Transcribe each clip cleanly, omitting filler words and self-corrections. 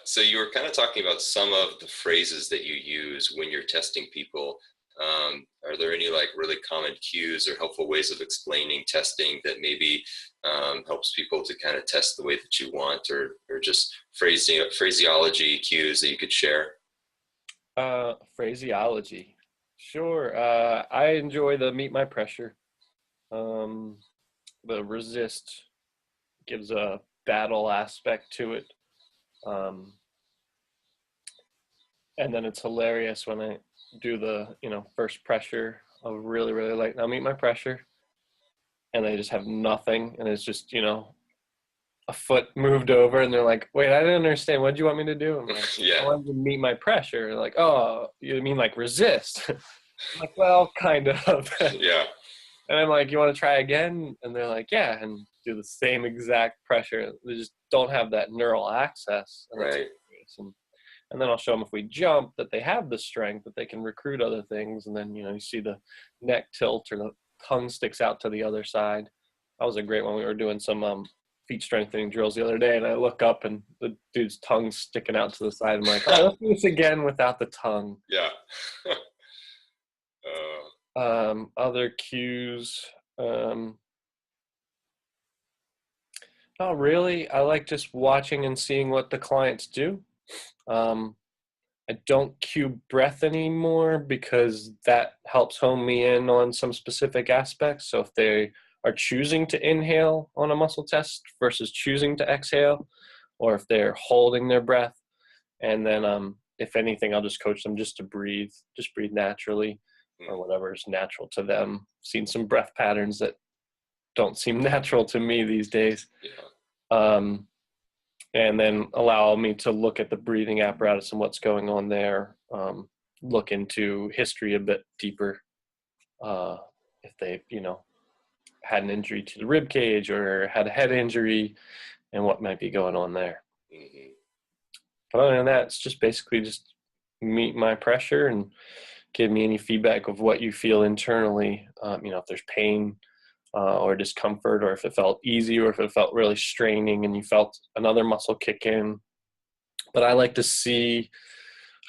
So you were kind of talking about some of the phrases that you use when you're testing people. Are there any like really common cues or helpful ways of explaining testing that maybe helps people to kind of test the way that you want, or just phraseology cues that you could share? Phraseology. Sure. I enjoy the meet my pressure. Um, the resist gives a battle aspect to it. Um, and then it's hilarious when I do the, first pressure of really, really light. Now meet my pressure. And they just have nothing. And it's just, a foot moved over and they're like, wait, I didn't understand. What do you want me to do? I'm like, I Yeah, wanted to meet my pressure. They're like, oh, you mean like resist? I'm like, well, kind of. yeah, And I'm like, you want to try again? And they're like, yeah, and do the same exact pressure. They just don't have that neural access. And that's right. hilarious. And then I'll show them if we jump that they have the strength, that they can recruit other things. And then, you see the neck tilt or the tongue sticks out to the other side. That was a great one. We were doing some feet strengthening drills the other day, and I look up and the dude's tongue's sticking out to the side. I'm like, oh, let's do this again without the tongue. Yeah. Other cues. Um, Not really. I like just watching and seeing what the clients do. Um, I don't cue breath anymore because that helps hone me in on some specific aspects. So if they are choosing to inhale on a muscle test versus choosing to exhale, or if they're holding their breath, and then if anything, I'll just coach them just to just breathe naturally, or whatever is natural to them. Seen some breath patterns that don't seem natural to me these days. Yeah. And then allow me to look at the breathing apparatus and what's going on there, look into history a bit deeper, if they, had an injury to the rib cage or had a head injury and what might be going on there. Mm-hmm. But other than that, it's just basically just meet my pressure and give me any feedback of what you feel internally, if there's pain, or discomfort, or if it felt easy, or if it felt really straining and you felt another muscle kick in. But I like to see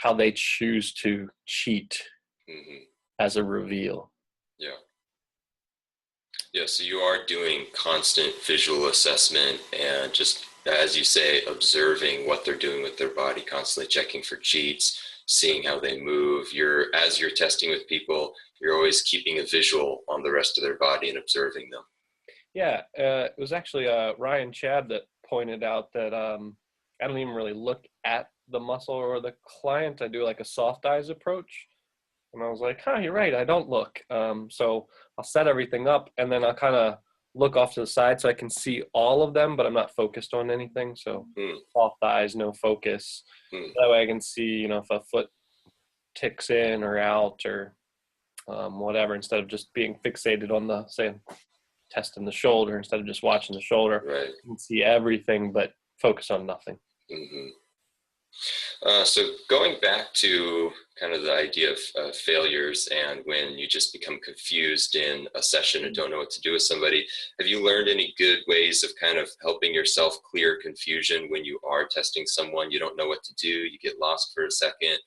how they choose to cheat as a reveal. Yeah. Yeah. So you are doing constant visual assessment and just, as you say, observing what they're doing with their body, constantly checking for cheats, seeing how they move. As you're testing with people, you're always keeping a visual on the rest of their body and observing them. Yeah, it was actually Ryan Chad that pointed out that I don't even really look at the muscle or the client. I do like a soft eyes approach. And I was like, you're right, I don't look. So I'll set everything up and then I'll kind of look off to the side so I can see all of them, but I'm not focused on anything. So soft eyes, no focus. That way I can see, if a foot ticks in or out or whatever, instead of just being fixated on the, say, testing the shoulder, instead of just watching the shoulder. Right. You can see everything, but focus on nothing. Mm-hmm. So going back to kind of the idea of failures and when you just become confused in a session and don't know what to do with somebody, have you learned any good ways of kind of helping yourself clear confusion when you are testing someone, you don't know what to do, you get lost for a second?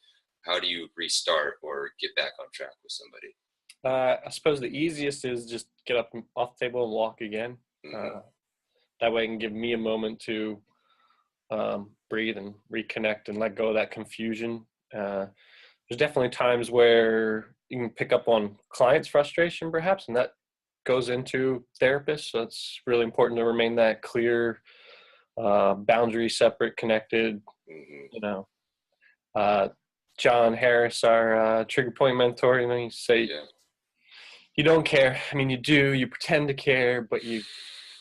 How do you restart or get back on track with somebody? I suppose the easiest is just get up off the table and walk again. That way it can give me a moment to breathe and reconnect and let go of that confusion. There's definitely times where you can pick up on clients' frustration perhaps, and that goes into therapists. So it's really important to remain that clear, boundary separate, connected. John Harris, our trigger point mentor, he say, you don't care. I mean, you do, you pretend to care, but you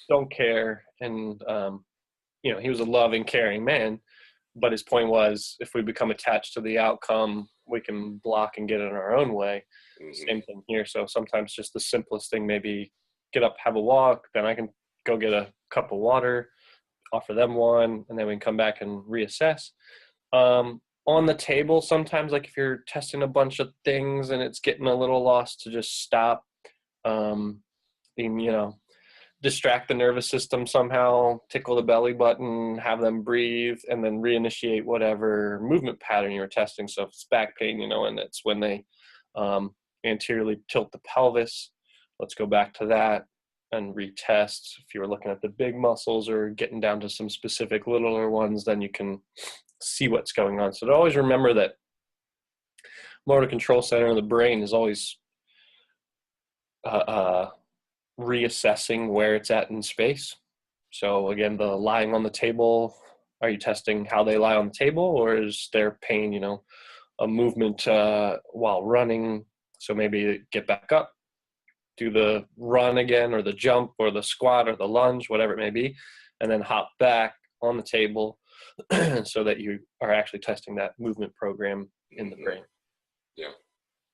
don't care. And, he was a loving, caring man, but his point was if we become attached to the outcome, we can block and get in our own way. Same thing here. So sometimes just the simplest thing, maybe get up, have a walk, then I can go get a cup of water, offer them one, and then we can come back and reassess. On the table, sometimes, like if you're testing a bunch of things and it's getting a little lost, to just stop. And, distract the nervous system somehow, tickle the belly button, have them breathe, and then reinitiate whatever movement pattern you were testing. So if it's back pain, and it's when they anteriorly tilt the pelvis, let's go back to that and retest. If you were looking at the big muscles or getting down to some specific littler ones, then you can see what's going on. So to always remember that motor control center of the brain is always reassessing where it's at in space. So again, the lying on the table, are you testing how they lie on the table, or is their pain, a movement while running? So maybe get back up, do the run again, or the jump, or the squat, or the lunge, whatever it may be, and then hop back on the table so that you are actually testing that movement program in the brain. Yeah,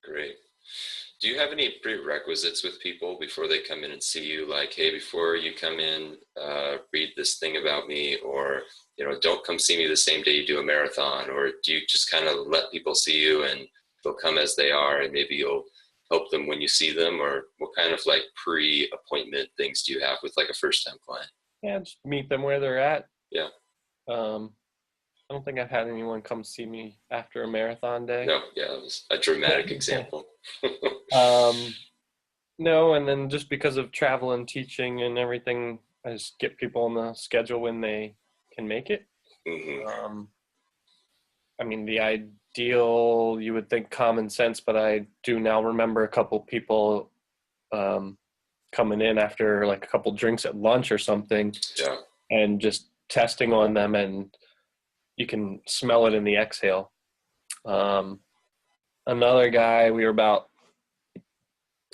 great. Do you have any prerequisites with people before they come in and see you? Like, hey, before you come in, read this thing about me, or, don't come see me the same day you do a marathon, or do you just kind of let people see you and they'll come as they are and maybe you'll help them when you see them? Or what kind of like pre-appointment things do you have with like a first-time client? Yeah, just meet them where they're at. Yeah. I don't think I've had anyone come see me after a marathon day. No, yeah, it was a dramatic example. No, and then just because of travel and teaching and everything, I just get people on the schedule when they can make it. Mm-hmm. I mean, the ideal, you would think common sense, but I do now remember a couple people coming in after like a couple drinks at lunch or something, yeah, and just testing on them, and you can smell it in the exhale. Another guy, we were about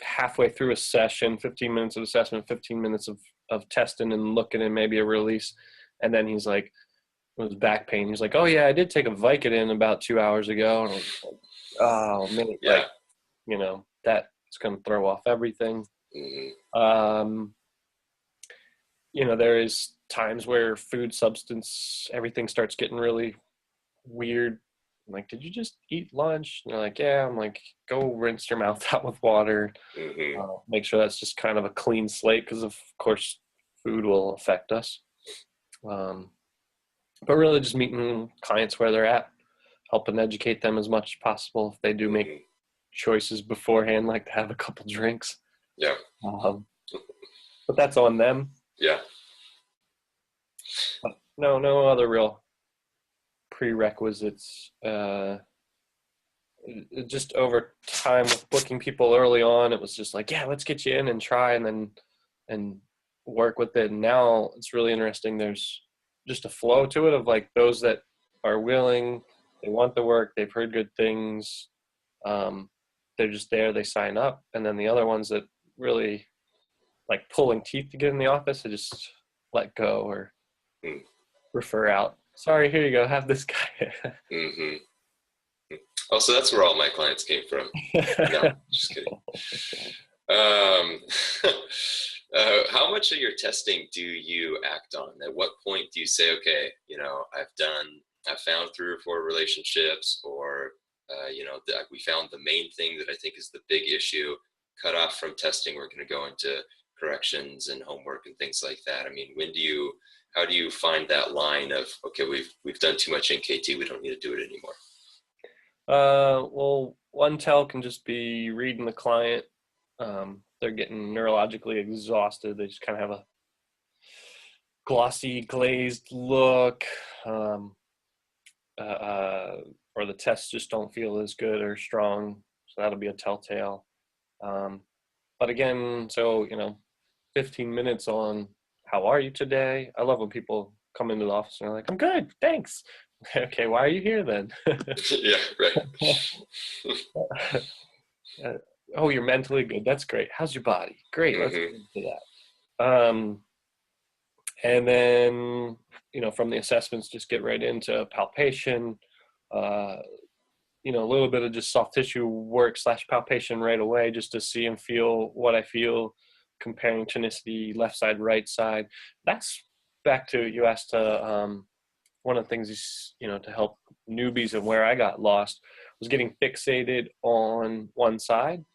halfway through a session, 15 minutes of assessment, 15 minutes of testing and looking and maybe a release. And then he's like, it was back pain. He's like, oh yeah, I did take a Vicodin about 2 hours ago. And I was like, oh man, yeah. That's going to throw off everything. Mm-hmm. There is times where food substance, everything starts getting really weird. I'm like, did you just eat lunch? And they're like, yeah. I'm like, go rinse your mouth out with water. Mm-hmm. Make sure that's just kind of a clean slate, because of course food will affect us. But really just meeting clients where they're at, helping educate them as much as possible. If they do make choices beforehand, like to have a couple drinks. Yeah. But that's on them. Yeah. But no other real prerequisites. Just over time with booking people early on, it was just like, yeah, let's get you in and try, and work with it. And now it's really interesting. There's just a flow to it of like those that are willing, they want the work, they've heard good things, they're just there, they sign up. And then the other ones that really like pulling teeth to get in the office, I just let go or refer out. Sorry, here you go, have this guy. Mm-hmm. Oh, so that's where all my clients came from. No, just kidding. How much of your testing do you act on? At what point do you say, okay, I've found 3 or 4 relationships, or, we found the main thing that I think is the big issue, cut off from testing, we're going to go into corrections and homework and things like that. I mean, how do you find that line of, okay, we've done too much NKT, we don't need to do it anymore? Well, one tell can just be reading the client. They're getting neurologically exhausted. They just kind of have a glossy, glazed look, or the tests just don't feel as good or strong. So that'll be a telltale. But again, 15 minutes on how are you today? I love when people come into the office and they're like, I'm good, thanks. Okay, why are you here then? Yeah, right. Oh, you're mentally good. That's great. How's your body? Great. Let's get into that. And then, from the assessments, just get right into palpation, a little bit of just soft tissue work / palpation right away, just to see and feel what I feel, comparing tonicity, left side, right side. That's back to, you asked, one of the things is, to help newbies and where I got lost was getting fixated on one side.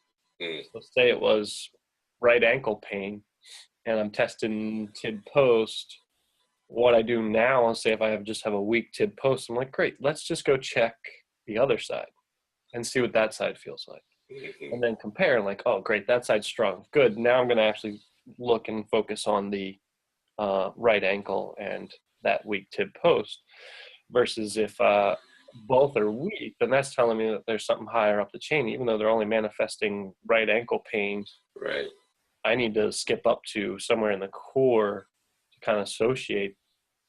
So say it was right ankle pain. and I'm testing tib post, what I do now is say if I just have a weak tib post, I'm like, great, let's just go check the other side and see what that side feels like. And then compare, like, oh, great, that side's strong. Good. Now I'm going to actually look and focus on the right ankle and that weak tib post. Versus if both are weak, then that's telling me that there's something higher up the chain, even though they're only manifesting right ankle pain. Right. I need to skip up to somewhere in the core to kind of associate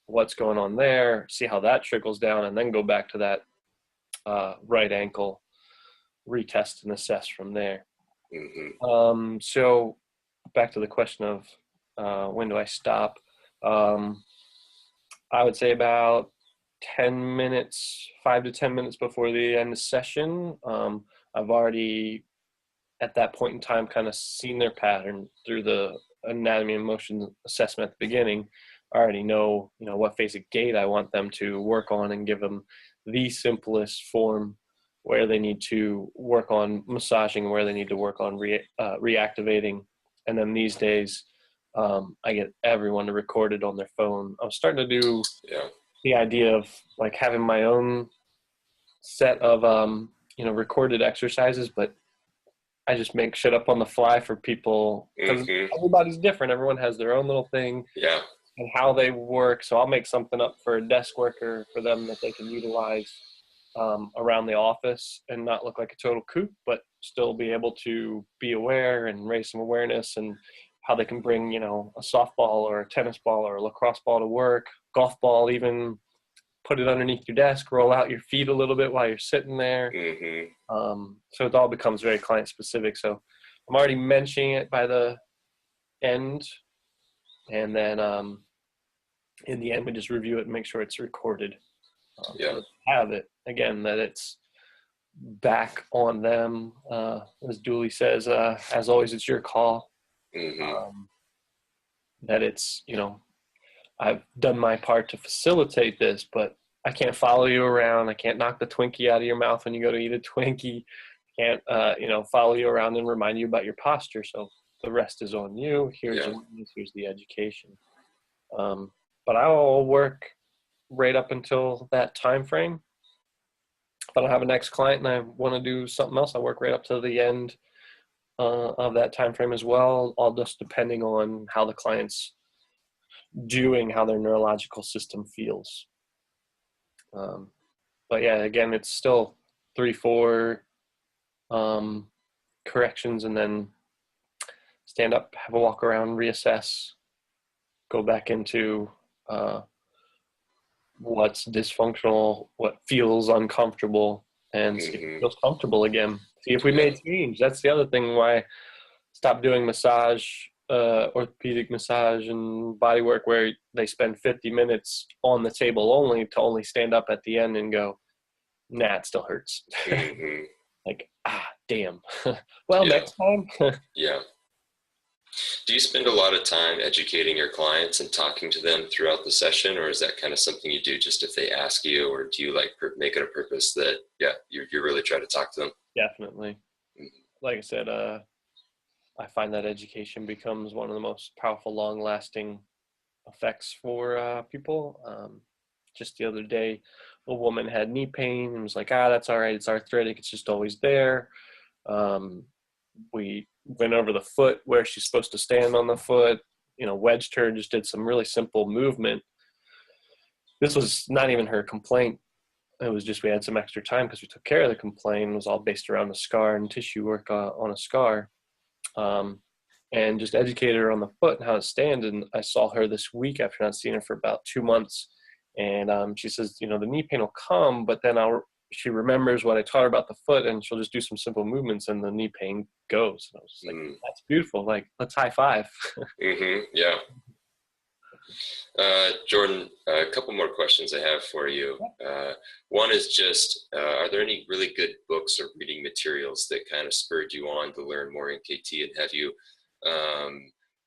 what's going on there, see how that trickles down, and then go back to that right ankle, retest and assess from there. So back to the question of when do I stop? I would say about 10 minutes, 5 to 10 minutes before the end of session. I've already, at that point in time, kind of seen their pattern through the anatomy and motion assessment at the beginning. I already know, what phase of gait I want them to work on and give them the simplest form where they need to work on massaging, where they need to work on reactivating. And then these days, I get everyone to record it on their phone. I was starting to do the idea of like having my own set of, recorded exercises, but I just make shit up on the fly for people because everybody's different. Everyone has their own little thing and how they work. So I'll make something up for a desk worker for them that they can utilize around the office and not look like a total kook, but still be able to be aware and raise some awareness and how they can bring, a softball or a tennis ball or a lacrosse ball to work, golf ball, even put it underneath your desk, roll out your feet a little bit while you're sitting there. So it all becomes very client specific. So I'm already mentioning it by the end. And then in the end, we just review it and make sure it's recorded. So have it, again, that it's back on them. As Dooley says, as always, it's your call. That it's, I've done my part to facilitate this, but I can't follow you around. I can't knock the Twinkie out of your mouth when you go to eat a Twinkie. Can't, follow you around and remind you about your posture. So the rest is on you. Here's the education. But I'll work right up until that time frame. If I don't have a next client and I want to do something else, I work right up to the end of that time frame as well, all just depending on how the client's doing, how their neurological system feels. But yeah, again, it's still 3-4 corrections, and then stand up, have a walk around, reassess, go back into what's dysfunctional, what feels uncomfortable, and see if it feels comfortable again. See if we made change. That's the other thing why I stopped doing massage, orthopedic massage and body work, where they spend 50 minutes on the table only to only stand up at the end and go, nah, it still hurts. Like, damn. Well, next time. Do you spend a lot of time educating your clients and talking to them throughout the session, or is that kind of something you do just if they ask you, or do you make it a purpose that, you really try to talk to them? Definitely. Like I said, I find that education becomes one of the most powerful, long-lasting effects for people. Just the other day, a woman had knee pain and was like, that's all right. It's arthritic. It's just always there. We went over the foot where she's supposed to stand on the foot, wedged her, just did some really simple movement. This was not even her complaint. It was just we had some extra time because we took care of the complaint. It was all based around the scar and tissue work on a scar. And just educated her on the foot and how to stand. And I saw her this week after not seeing her for about 2 months. And she says, the knee pain will come, but then she remembers what I taught her about the foot, and she'll just do some simple movements and the knee pain goes. And I was like, that's beautiful. Like, let's high five. Jordan, a couple more questions I have for you. One is just, are there any really good books or reading materials that kind of spurred you on to learn more NKT, and have you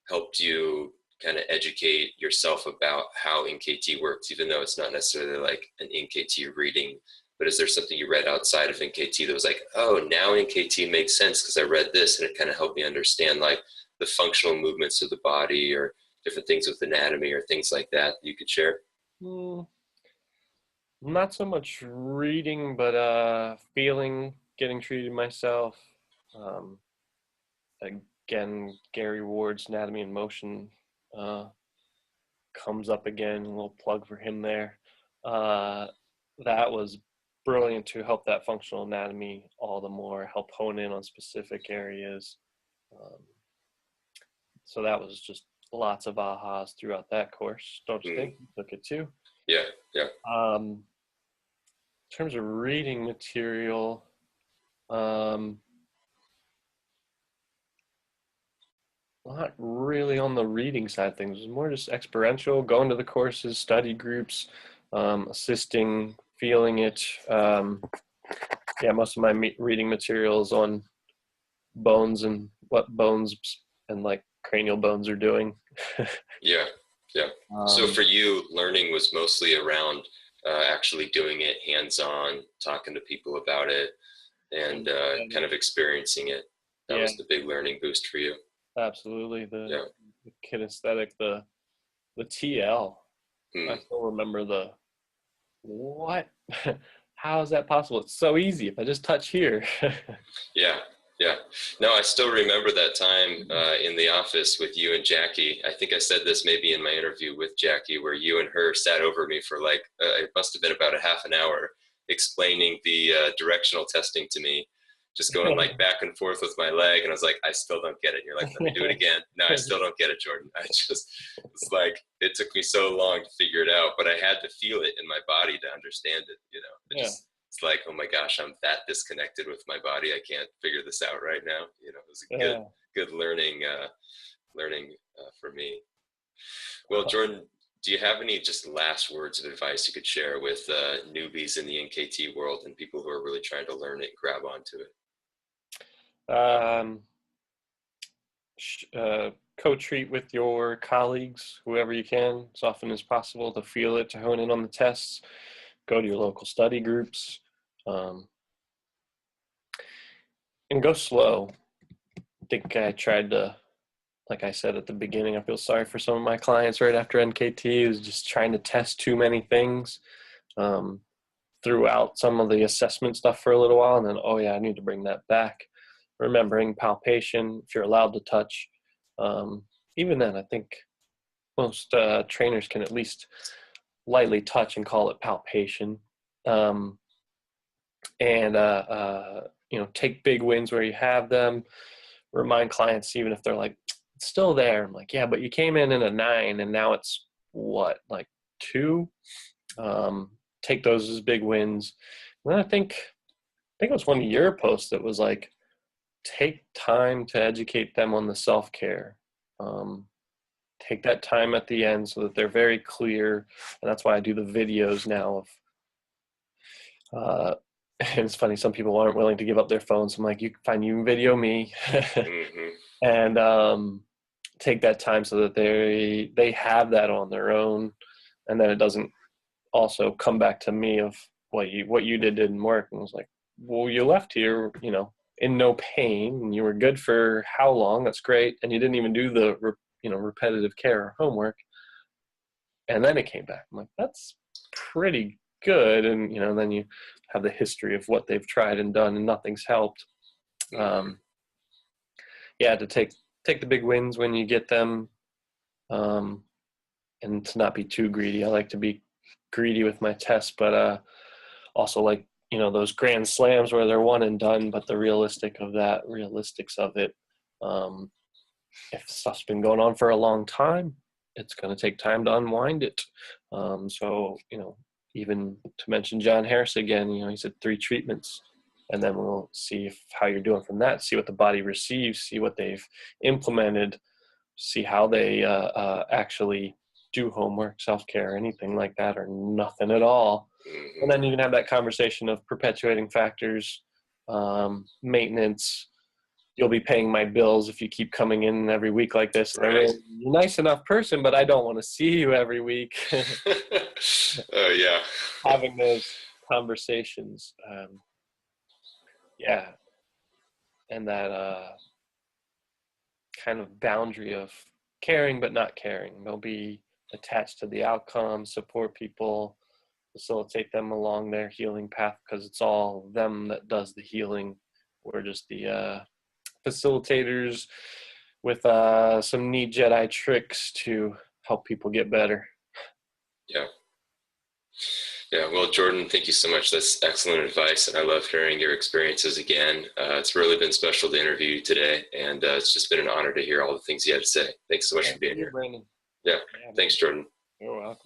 helped you kind of educate yourself about how NKT works, even though it's not necessarily like an NKT reading? But is there something you read outside of NKT that was like, oh, now NKT makes sense because I read this and it kind of helped me understand like the functional movements of the body or different things with anatomy or things like that you could share? Mm, not so much reading, but feeling, getting treated myself. Um, Again, Gary Ward's Anatomy in Motion uh, comes up again. A little plug for him there. Uh, that was brilliant to help that functional anatomy all the more, help hone in on specific areas. Um, so that was just lots of ahas throughout that course. Don't you think? You took it too. Yeah, yeah. In terms of reading material, um, not really on the reading side of things. It was more just experiential, going to the courses, study groups, assisting, feeling it. Yeah, most of my reading materials on bones and what bones and like cranial bones are doing. Yeah, yeah. So for you, learning was mostly around actually doing it hands-on, talking to people about it, and kind of experiencing it. That Yeah, was the big learning boost for you. absolutely. Yeah. The kinesthetic, the TL. I Hmm. still remember the what? How is that possible? It's so easy if I just touch here. Yeah, yeah. No, I still remember that time in the office with you and Jackie. I think I said this maybe in my interview with Jackie, where you and her sat over me for like, it must have been about a half an hour explaining the directional testing to me, just going like back and forth with my leg. And I was like, I still don't get it. And you're like, let me do it again. No, I still don't get it, Jordan. It's like, it took me so long to figure it out, but I had to feel it in my body to understand it, you know. Yeah. It's like, oh my gosh, I'm that disconnected with my body. I can't figure this out right now. You know, it was a Yeah. good learning for me. Well, Jordan, do you have any just last words of advice you could share with newbies in the NKT world and people who are really trying to learn it and grab onto it? Um, co-treat with your colleagues, whoever you can, as often as possible to feel it, to hone in on the tests. Go to your local study groups, um, and go slow. I think I tried to, like I said at the beginning, I feel sorry for some of my clients right after NKT who's just trying to test too many things. Um, throughout some of the assessment stuff for a little while, and then, oh yeah, I need to bring that back. Remembering palpation, if you're allowed to touch. Even then, I think most trainers can at least lightly touch and call it palpation. Um, and take big wins where you have them. Remind clients, even if they're like, it's still there. I'm like, yeah, but you came in a 9 and now it's what, like 2? Take those as big wins. And then I think it was one of your posts that was like, take time to educate them on the self-care. Take that time at the end so that they're very clear. And that's why I do the videos now of, and it's funny, some people aren't willing to give up their phones. I'm like, you can video me. Mm-hmm. And take that time so that they have that on their own. And then it doesn't also come back to me of what you did didn't work. And I was like, well, you left here, in no pain, and you were good for how long? That's great. And you didn't even do the repetitive care or homework. And then it came back. I'm like, that's pretty good. And then you have the history of what they've tried and done, and nothing's helped. Mm-hmm. Yeah, to take the big wins when you get them, and to not be too greedy. I like to be greedy with my tests, but also like those grand slams where they're one and done. But the realistics of it, if stuff's been going on for a long time, it's going to take time to unwind it. So even to mention John Harris again, he said 3 treatments, and then we'll see how you're doing from that. See what the body receives. See what they've implemented. See how they actually do homework, self-care, anything like that, or nothing at all. Mm-hmm. And then you can have that conversation of perpetuating factors, maintenance. You'll be paying my bills if you keep coming in every week like this. And Right. you're a nice enough person, but I don't want to see you every week. Oh yeah. Having those conversations, yeah, and that kind of boundary of caring but not caring. They'll be attached to the outcome, support people, facilitate them along their healing path, because it's all them that does the healing. We're just the facilitators with some neat Jedi tricks to help people get better. Yeah. Yeah, well, Jordan, thank you so much. That's excellent advice, and I love hearing your experiences again. It's really been special to interview you today, and it's just been an honor to hear all the things you had to say. Thanks so much for Thank being you, here. Brandon. Yeah, Yeah, thanks, Jordan. you're welcome.